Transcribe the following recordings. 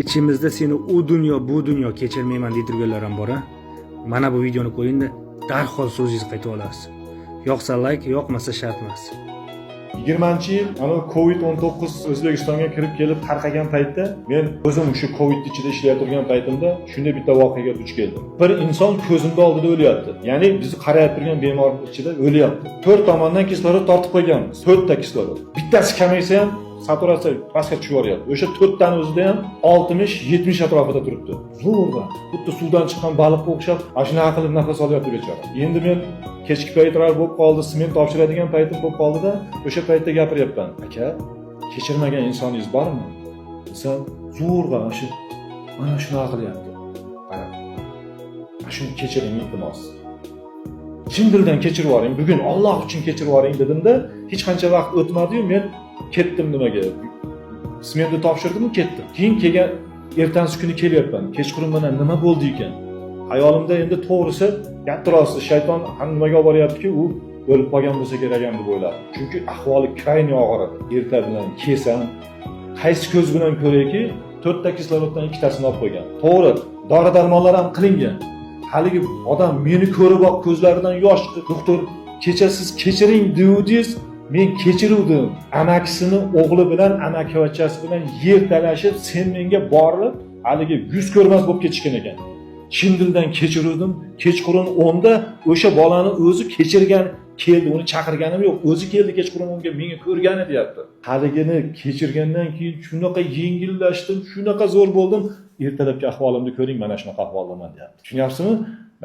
İçimizde seni u dunyo bu dunyo kechirmayman deydirganlar ham bor. Mana bu videoni ko'ringda darhol so'zingizni qaytib olasiz. Yoqsa like, yoqmasa shart emas. 20-yil ana Covid-19 O'zbekistonga kirib kelib tarqagan paytda men o'zim shu Covid ichida ishlayotgan turgan paytimda shunday bitta voqeaga duch keldim. Bir inson ko'zimda oldida o'lyapti. Ya'ni bizni qarayib turgan bemor ichida o'lyapti. 4 tomondan kislorod tortib qo'yganmiz. 4 ta kislorod. Bittasi kamaysa ham saturatsiya pastga tushib boryapti. O'sha 4 tani o'zida ham 60-70 atrofida turibdi. Zo'rg'a, xuddi suvdan chiqqan baliqqa o'xshab, shunaqa qilib nafas olyapti bechora. Endi men kechki paytlar bo'lib qoldi, sement topshiradigan paytim bo'lib qoldida, o'sha paytda gapiryapman. Aka, kechirmagan insoningiz bormi? Desa, zo'rg'a mana shunaqa qilyapti. Qara. Shuni kechiring iltimos. Chin dildan kechirib yuboring. Bugun Alloh uchun kechirib yuboring dedimda, hech qancha vaqt o'tmadi-yu, men ketdim nimaga? Smentni topshirdim, ketdim. Keyin kelgan ertangi kuni kelyapman. Kechqurun mana nima bo'ldi ekan? Hayolimda endi to'g'risi gaptirasiz, shayton nimaga olib boryapti-ki, u o'lib qolgan bo'lsa kerak ham deb o'yladim. Chunki ahvoli krayni og'ir. Erta bilan kesam, qaysi ko'z bilan ko'rayki, 4 ta kisloroddan 2 tasini olib qo'ygan. To'g'ri, dori-darmonlar ham qilingan. Haligi odam meni ko'rib oq ko'zlaridan yosh chiqib, "Doktor, kecha siz kechiring dedingiz, men kechiruvdim. Amakisini o'g'li bilan amakivachchasi bilan yer talashib, sen menga borilib, haligi yuz ko'rmas bo'lib ketishgan ekan. Chin dildan kechiruvdim. Kechqurun 10da o'sha bolani o'zi kechirgan keldi, uni chaqirganim yo'q. O'zi keldi kechqurun 10ga menga ko'rgani deyapti. Haligini kechirgandan keyin shunaqa yengillashdim, shunaqa zo'r bo'ldim. Ertalabki ahvolimni ko'ring, mana shunaqa ahvoldaman deyapti. Tushunyapsizmi?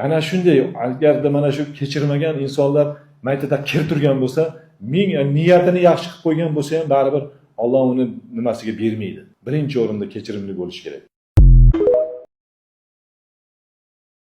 Mana shunday, agarda mana shu kechirmagan insonlar maytada kirtirgan bo'lsa, ming niyatini yaxshi qilib qo'ygan bo'lsa ham baribir Alloh uni nimasiga bermaydi. Birinchi o'rinda kechirimli bo'lish kerak.